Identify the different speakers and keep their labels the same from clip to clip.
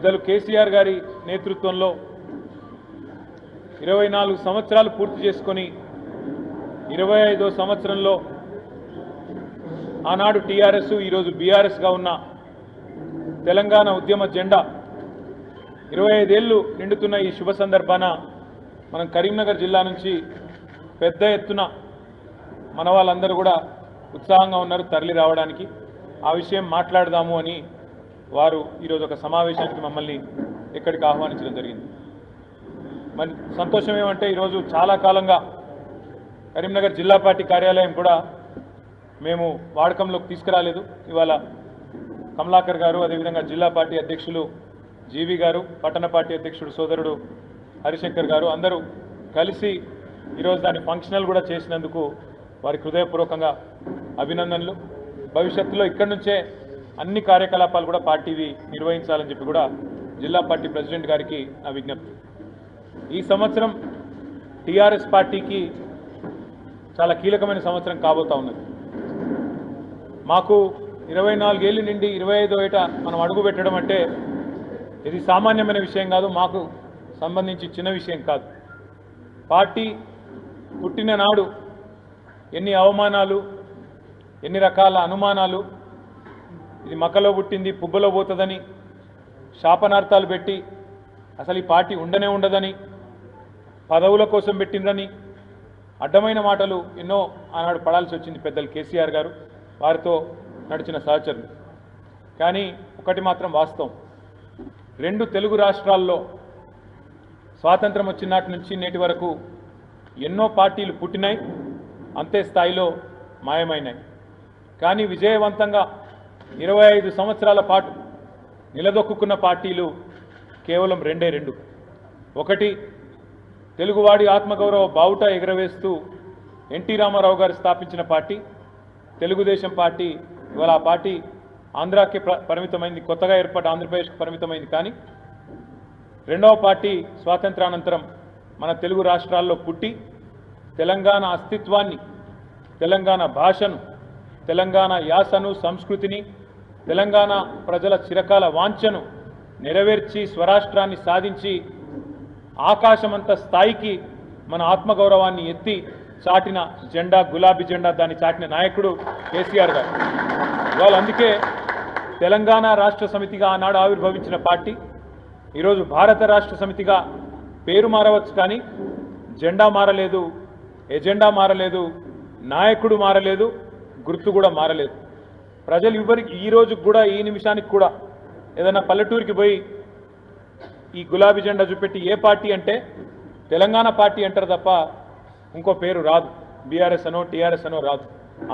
Speaker 1: పెద్దలు కేసీఆర్ గారి నేతృత్వంలో 24 సంవత్సరాలు పూర్తి చేసుకొని 25వ సంవత్సరంలో ఆనాడు టీఆర్ఎస్ ఈరోజు బీఆర్ఎస్గా ఉన్న తెలంగాణ ఉద్యమ జెండా 25 ఏళ్ళు నిండుతున్న ఈ శుభ సందర్భాన మనం కరీంనగర్ జిల్లా నుంచి పెద్ద ఎత్తున మన వాళ్ళందరూ కూడా ఉత్సాహంగా ఉన్నారు తరలి రావడానికి. ఆ విషయం మాట్లాడదాము అని వారు ఈరోజు ఒక సమావేశానికి మమ్మల్ని ఇక్కడికి ఆహ్వానించడం జరిగింది. మరి సంతోషం ఏమంటే ఈరోజు చాలా కాలంగా కరీంనగర్ జిల్లా పార్టీ కార్యాలయం కూడా మేము వాడకంలోకి తీసుకురాలేదు. ఇవాళ కమలాకర్ గారు, అదేవిధంగా జిల్లా పార్టీ అధ్యక్షులు జీవి గారు, పట్టణ పార్టీ అధ్యక్షుడు సోదరుడు హరిశంకర్ గారు అందరూ కలిసి ఈరోజు దాన్ని ఫంక్షనల్ కూడా చేసినందుకు వారికి హృదయపూర్వకంగా అభినందనలు. భవిష్యత్తులో ఇక్కడి నుంచే అన్ని కార్యకలాపాలు కూడా పార్టీవి నిర్వహించాలని చెప్పి కూడా జిల్లా పార్టీ ప్రెసిడెంట్ గారికి నా విజ్ఞప్తి. ఈ సంవత్సరం టీఆర్ఎస్ పార్టీకి చాలా కీలకమైన సంవత్సరం కాబోతా ఉన్నది. మాకు 24 ఏళ్ళు నిండి 25వ ఏట మనం అడుగు పెట్టడం అంటే ఇది సామాన్యమైన విషయం కాదు, మాకు సంబంధించి చిన్న విషయం కాదు. పార్టీ పుట్టిన నాడు ఎన్ని అవమానాలు, ఎన్ని రకాల అనుమానాలు, ఇది మక్కలో పుట్టింది పుబ్బలో పోతుందని శాపనార్థాలు పెట్టి అసలు ఈ పార్టీ ఉండనే ఉండదని, పదవుల కోసం పెట్టిందని అడ్డమైన మాటలు ఎన్నో ఆనాడు పడాల్సి వచ్చింది పెద్దలు కేసీఆర్ గారు, వారితో నడిచిన సహచరులు. కానీ ఒకటి మాత్రం వాస్తవం, 2 తెలుగు రాష్ట్రాల్లో స్వాతంత్రం వచ్చినటి నుంచి నేటి వరకు ఎన్నో పార్టీలు పుట్టినాయి, అంతే స్థాయిలో మాయమైనాయి. కానీ విజయవంతంగా 25 సంవత్సరాల పాటు నిలదొక్కున్న పార్టీలు కేవలం 2. ఒకటి తెలుగువాడి ఆత్మగౌరవ బావుట ఎగరవేస్తూ ఎన్టీ రామారావు గారు స్థాపించిన పార్టీ తెలుగుదేశం పార్టీ. ఇవాళ ఆ పార్టీ ఆంధ్రాకి పరిమితమైంది, కొత్తగా ఏర్పడ్డ ఆంధ్రప్రదేశ్కి పరిమితమైంది. కానీ రెండవ పార్టీ స్వాతంత్రానంతరం మన తెలుగు రాష్ట్రాల్లో పుట్టి తెలంగాణ అస్తిత్వాన్ని, తెలంగాణ భాషను, తెలంగాణ యాసను, సంస్కృతిని, తెలంగాణ ప్రజల చిరకాల వాంఛను నెరవేర్చి స్వరాష్ట్రాన్ని సాధించి ఆకాశమంత స్థాయికి మన ఆత్మగౌరవాన్ని ఎత్తి చాటిన జెండా, గులాబీ జెండా, దాన్ని చాటిన నాయకుడు కేసీఆర్ గారు. వాళ్ళు అందుకే తెలంగాణ రాష్ట్ర సమితిగా ఆనాడు ఆవిర్భవించిన పార్టీ ఈరోజు భారత రాష్ట్ర సమితిగా పేరు మారవచ్చు, కానీ జెండా మారలేదు, ఎజెండా మారలేదు, నాయకుడు మారలేదు, గుర్తు కూడా మారలేదు. ప్రజలు ఎవరికి ఈ రోజు కూడా, ఈ నిమిషానికి కూడా ఏదైనా పల్లెటూరికి పోయి ఈ గులాబీ జెండా చూపెట్టి ఏ పార్టీ అంటే తెలంగాణ పార్టీ అంటారు తప్ప ఇంకో పేరు రాదు, బీఆర్ఎస్ అనో టీఆర్ఎస్ అనో రాదు.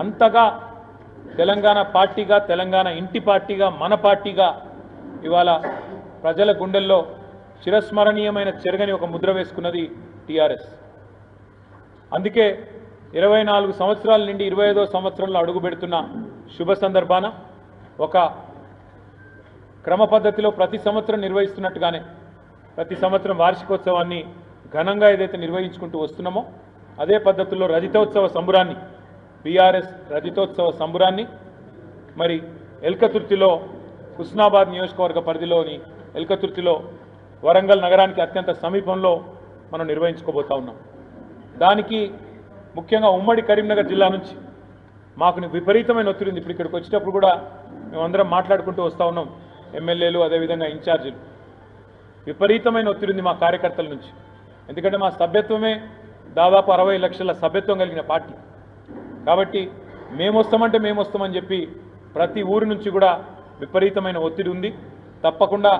Speaker 1: అంతగా తెలంగాణ పార్టీగా, తెలంగాణ ఇంటి పార్టీగా, మన పార్టీగా ఇవాళ ప్రజల గుండెల్లో చిరస్మరణీయమైన చెరగని ఒక ముద్ర వేసుకున్నది టీఆర్ఎస్. అందుకే 24 సంవత్సరాల నుండి 25వ సంవత్సరంలో అడుగు పెడుతున్న శుభ సందర్భాన ఒక క్రమ పద్ధతిలో ప్రతి సంవత్సరం నిర్వహిస్తున్నట్టుగానే ప్రతి సంవత్సరం వార్షికోత్సవాన్ని ఘనంగా ఏదైతే నిర్వహించుకుంటూ వస్తున్నామో అదే పద్ధతిలో రజతోత్సవ సంబురాన్ని, బీఆర్ఎస్ రజతోత్సవ సంబురాన్ని మరి ఎల్కతుర్తిలో, హుస్నాబాద్ నియోజకవర్గ పరిధిలోని ఎల్కతుర్తిలో, వరంగల్ నగరానికి అత్యంత సమీపంలో మనం నిర్వహించుకోబోతా ఉన్నాం. దానికి ముఖ్యంగా ఉమ్మడి కరీంనగర్ జిల్లా నుంచి మాకు విపరీతమైన ఒత్తిడి ఉంది. ఇప్పుడు ఇక్కడికి వచ్చేటప్పుడు కూడా మేమందరం మాట్లాడుకుంటూ వస్తూ ఉన్నాం, ఎమ్మెల్యేలు అదేవిధంగా ఇన్ఛార్జీలు. విపరీతమైన ఒత్తిడి ఉంది మా కార్యకర్తల నుంచి. ఎందుకంటే మా సభ్యత్వమే దాదాపు 60 లక్షల సభ్యత్వం కలిగిన పార్టీ. కాబట్టి మేము వస్తామని చెప్పి ప్రతి ఊరి నుంచి కూడా విపరీతమైన ఒత్తిడి ఉంది. తప్పకుండా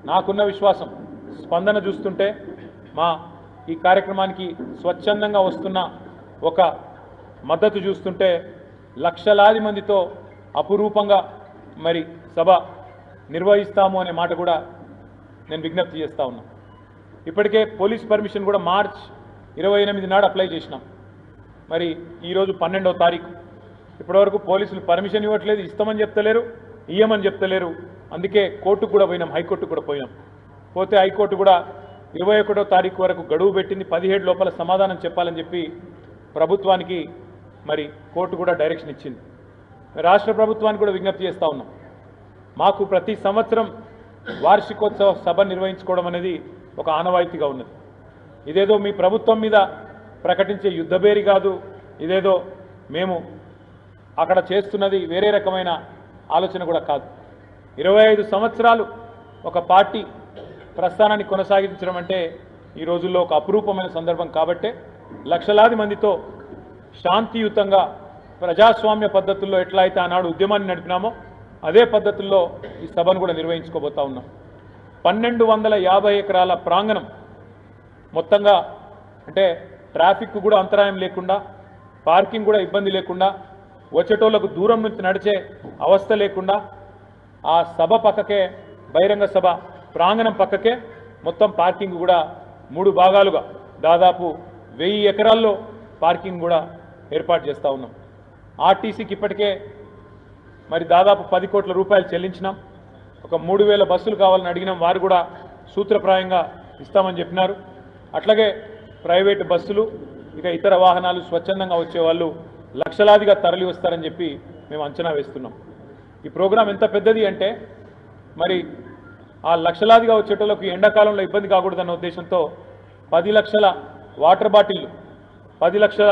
Speaker 1: నాకున్న విశ్వాసం, స్పందన చూస్తుంటే, మా ఈ కార్యక్రమానికి స్వచ్ఛందంగా వస్తున్న ఒక మద్దతు చూస్తుంటే లక్షలాది మందితో అపురూపంగా మరి సభ నిర్వహిస్తాము అనే మాట కూడా నేను విజ్ఞప్తి చేస్తూ ఉన్నా. ఇప్పటికే పోలీస్ పర్మిషన్ కూడా మార్చ్ 28 నాడు అప్లై చేసినాం. మరి ఈరోజు 12వ తారీఖు, ఇప్పటివరకు పోలీసులు పర్మిషన్ ఇవ్వట్లేదు, ఇస్తామని చెప్తలేరు, ఇయ్యమని చెప్తలేరు. అందుకే కోర్టుకు కూడా పోయినాం, హైకోర్టుకు కూడా పోయినాం. పోతే హైకోర్టు కూడా 21వ తారీఖు వరకు గడువు పెట్టింది, 17 లోపల సమాధానం చెప్పాలని చెప్పి ప్రభుత్వానికి మరి కోర్టు కూడా డైరెక్షన్ ఇచ్చింది. రాష్ట్ర ప్రభుత్వానికి కూడా విజ్ఞప్తి చేస్తూ ఉన్నాం, మాకు ప్రతి సంవత్సరం వార్షికోత్సవ సభ నిర్వహించుకోవడం అనేది ఒక ఆనవాయితీగా ఉన్నది. ఇదేదో మీ ప్రభుత్వం మీద ప్రకటించే యుద్ధబేరి కాదు, ఇదేదో మేము అక్కడ చేస్తున్నది వేరే రకమైన ఆలోచన కూడా కాదు. 25 సంవత్సరాలు ఒక పార్టీ ప్రస్థానాన్ని కొనసాగించడం అంటే ఈ రోజుల్లో ఒక అపురూపమైన సందర్భం కాబట్టే లక్షలాది మందితో శాంతియుతంగా ప్రజాస్వామ్య పద్ధతుల్లో ఎట్లా అయితే ఆనాడు ఉద్యమాన్ని నడిపినామో అదే పద్ధతుల్లో ఈ సభను కూడా నిర్వహించుకోబోతా ఉన్నాం. 1250 ఎకరాల ప్రాంగణం మొత్తంగా, అంటే ట్రాఫిక్ కూడా అంతరాయం లేకుండా, పార్కింగ్ కూడా ఇబ్బంది లేకుండా, వచ్చేటోళ్లకు దూరం నుంచి నడిచే అవస్థ లేకుండా ఆ సభ పక్కకే, బహిరంగ సభ ప్రాంగణం పక్కకే మొత్తం పార్కింగ్ కూడా 3 భాగాలుగా దాదాపు 1000 ఎకరాల్లో పార్కింగ్ కూడా ఏర్పాటు చేస్తూ ఉన్నాం. ఆర్టీసీకి ఇప్పటికే మరి దాదాపు 10 కోట్ల రూపాయలు చెల్లించినాం. ఒక 3000 బస్సులు కావాలని అడిగినాం, వారు కూడా సూత్రప్రాయంగా ఇస్తామని చెప్పినారు. అట్లాగే ప్రైవేటు బస్సులు, ఇక ఇతర వాహనాలు స్వచ్ఛందంగా వచ్చేవాళ్ళు లక్షలాదిగా తరలి వస్తారని చెప్పి మేము అంచనా వేస్తున్నాం. ఈ ప్రోగ్రాం ఎంత పెద్దది అంటే మరి ఆ లక్షలాదిగా వచ్చేటోళ్ళకు ఎండాకాలంలో ఇబ్బంది కాకూడదన్న ఉద్దేశంతో 10 లక్షల వాటర్ బాటిళ్ళు, 10 లక్షల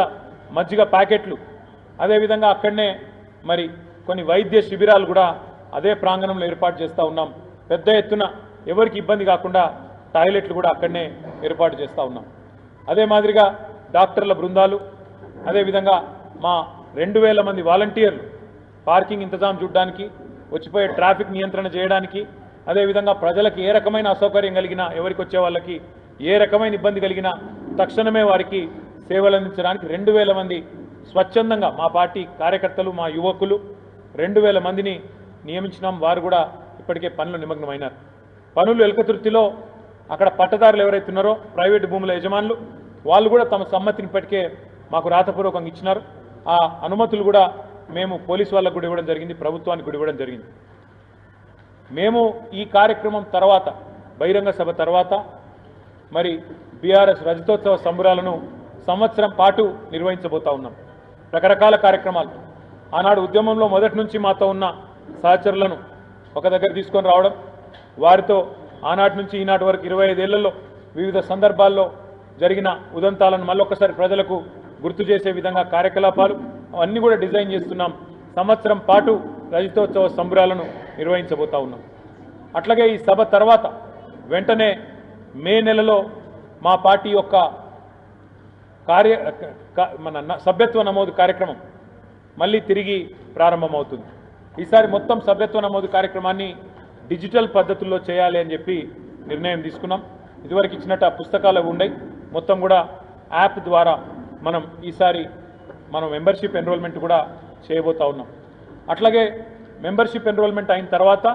Speaker 1: మజ్జిగ ప్యాకెట్లు, అదేవిధంగా అక్కడనే మరి కొన్ని వైద్య శిబిరాలు కూడా అదే ప్రాంగణంలో ఏర్పాటు చేస్తూ ఉన్నాం. పెద్ద ఎత్తున ఎవరికి ఇబ్బంది కాకుండా టాయిలెట్లు కూడా అక్కడనే ఏర్పాటు చేస్తూ ఉన్నాం. అదే మాదిరిగా డాక్టర్ల బృందాలు, అదేవిధంగా మా 2000 మంది వాలంటీర్లు పార్కింగ్ ఇంతజాం చూడడానికి, వచ్చిపోయే ట్రాఫిక్ నియంత్రణ చేయడానికి, అదేవిధంగా ప్రజలకు ఏ రకమైన అసౌకర్యం కలిగినా, ఎవరికి వచ్చే వాళ్ళకి ఏ రకమైన ఇబ్బంది కలిగినా తక్షణమే వారికి సేవలు అందించడానికి 2000 మంది స్వచ్ఛందంగా మా పార్టీ కార్యకర్తలు, మా యువకులు 2000 మందిని నియమించినాం. వారు కూడా ఇప్పటికే పనులు నిమగ్నమైనారు. పనులు ఎలకతుర్తిలో అక్కడ పట్టదారులు ఎవరైతే ఉన్నారో ప్రైవేటు భూముల యజమానులు, వాళ్ళు కూడా తమ సమ్మతిని ఇప్పటికే మాకు రాతపూర్వకంగా ఇచ్చినారు. ఆ అనుమతులు కూడా మేము పోలీసు వాళ్ళకు కూడా ఇవ్వడం జరిగింది, ప్రభుత్వానికి కూడా ఇవ్వడం జరిగింది. మేము ఈ కార్యక్రమం తర్వాత, బహిరంగ సభ తర్వాత మరి బీఆర్ఎస్ రజతోత్సవ సంబరాలను సంవత్సరం పాటు నిర్వహించబోతా ఉన్నాం. రకరకాల కార్యక్రమాలు, ఆనాడు ఉద్యమంలో మొదటి నుంచి మాతో ఉన్న సహచరులను ఒక దగ్గర తీసుకొని రావడం, వారితో ఆనాటి నుంచి ఈనాటి వరకు 25 ఏళ్లలో వివిధ సందర్భాల్లో జరిగిన ఉదంతాలను మళ్ళొక్కసారి ప్రజలకు గుర్తు చేసే విధంగా కార్యకలాపాలు అన్నీ కూడా డిజైన్ చేస్తున్నాం. సంవత్సరం పాటు రజతోత్సవ సంబరాలను నిర్వహించబోతా ఉన్నాం. అట్లాగే ఈ సభ తర్వాత వెంటనే మే నెలలో మా పార్టీ యొక్క సభ్యత్వ నమోదు కార్యక్రమం మళ్ళీ తిరిగి ప్రారంభమవుతుంది. ఈసారి మొత్తం సభ్యత్వ నమోదు కార్యక్రమాన్ని డిజిటల్ పద్ధతుల్లో చేయాలి అని చెప్పి నిర్ణయం తీసుకున్నాం. ఇదివరకు ఇచ్చినట్టు ఆ పుస్తకాలు ఉండయి, మొత్తం కూడా యాప్ ద్వారా ఈసారి మనం మెంబర్షిప్ ఎన్రోల్మెంట్ కూడా చేయబోతా ఉన్నాం. అట్లాగే మెంబర్షిప్ ఎన్రోల్మెంట్ అయిన తర్వాత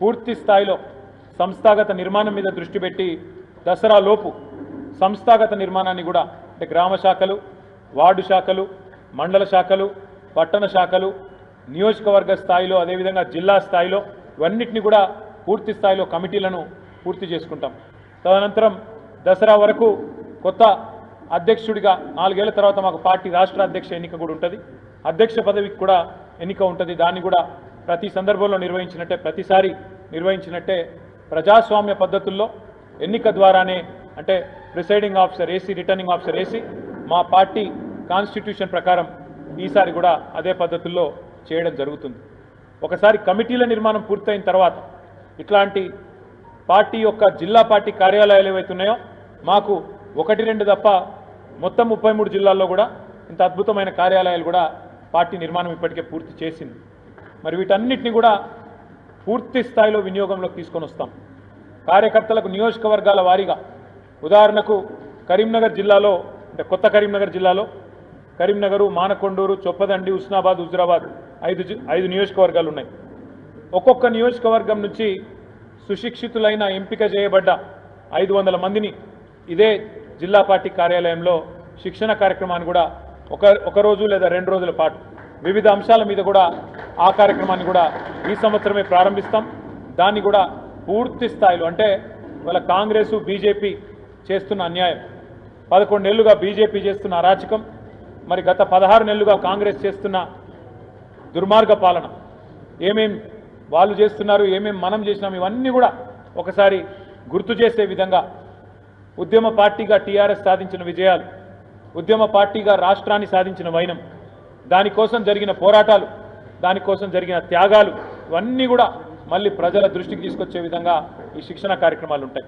Speaker 1: పూర్తి స్థాయిలో సంస్థాగత నిర్మాణం మీద దృష్టి పెట్టి దసరా లోపు సంస్థాగత నిర్మాణాన్ని కూడా, అంటే గ్రామ శాఖలు, వార్డు శాఖలు, మండల శాఖలు, పట్టణ శాఖలు, నియోజకవర్గ స్థాయిలో, అదేవిధంగా జిల్లా స్థాయిలో ఇవన్నిటిని కూడా పూర్తి స్థాయిలో కమిటీలను పూర్తి చేసుకుంటాం. తదనంతరం దసరా వరకు కొత్త అధ్యక్షుడిగా 4 ఏళ్ల తర్వాత మాకు పార్టీ రాష్ట్ర అధ్యక్ష ఎన్నిక కూడా ఉంటుంది, అధ్యక్ష పదవికి కూడా ఎన్నిక ఉంటుంది. దాన్ని కూడా ప్రతి సందర్భంలో నిర్వహించినట్టే, ప్రతిసారి నిర్వహించినట్టే ప్రజాస్వామ్య పద్ధతుల్లో ఎన్నిక ద్వారానే, అంటే presiding officer AC, returning officer AC, మా పార్టీ కాన్స్టిట్యూషన్ ప్రకారం ఈసారి కూడా అదే పద్ధతుల్లో చేయడం జరుగుతుంది. ఒకసారి కమిటీల నిర్మాణం పూర్తయిన తర్వాత ఇట్లాంటి పార్టీ యొక్క జిల్లా పార్టీ కార్యాలయాలు ఏవైతే ఉన్నాయో మాకు 1-2 తప్ప మొత్తం 33 జిల్లాల్లో కూడా ఇంత అద్భుతమైన కార్యాలయాలు కూడా పార్టీ నిర్మాణం ఇప్పటికే పూర్తి చేసింది. మరి వీటన్నిటిని కూడా పూర్తి స్థాయిలో వినియోగంలోకి తీసుకొని వస్తాం. కార్యకర్తలకు నియోజకవర్గాల వారీగా, ఉదాహరణకు కరీంనగర్ జిల్లాలో, అంటే కొత్త కరీంనగర్ జిల్లాలో కరీంనగరు, మానకొండూరు, చొప్పదండి, హుస్నాబాద్, హుజురాబాద్ 5 నియోజకవర్గాలు ఉన్నాయి. ఒక్కొక్క నియోజకవర్గం నుంచి సుశిక్షితులైన ఎంపిక చేయబడ్డ 500 మందిని ఇదే జిల్లా పార్టీ కార్యాలయంలో శిక్షణ కార్యక్రమాన్ని కూడా ఒక రోజు లేదా 2 రోజుల పాటు వివిధ అంశాల మీద కూడా ఆ కార్యక్రమాన్ని కూడా ఈ సంవత్సరమే ప్రారంభిస్తాం. దాన్ని కూడా పూర్తి స్థాయిలో, అంటే వాళ్ళ కాంగ్రెస్ బీజేపీ చేస్తున్న అన్యాయం, 11 ఏళ్లుగా బీజేపీ చేస్తున్న అరాచకం, మరి గత 16 నెలలుగా కాంగ్రెస్ చేస్తున్న దుర్మార్గ పాలన, ఏమేం వాళ్ళు చేస్తున్నారు, ఏమేం మనం చేసినాం, ఇవన్నీ కూడా ఒకసారి గుర్తు చేసే విధంగా ఉద్యమ పార్టీగా టీఆర్ఎస్ సాధించిన విజయాలు, ఉద్యమ పార్టీగా రాష్ట్రాన్ని సాధించిన వైనం, దానికోసం జరిగిన పోరాటాలు, దానికోసం జరిగిన త్యాగాలు ఇవన్నీ కూడా మళ్ళీ ప్రజల దృష్టికి తీసుకొచ్చే విధంగా ఈ శిక్షణ కార్యక్రమాలు ఉంటాయి.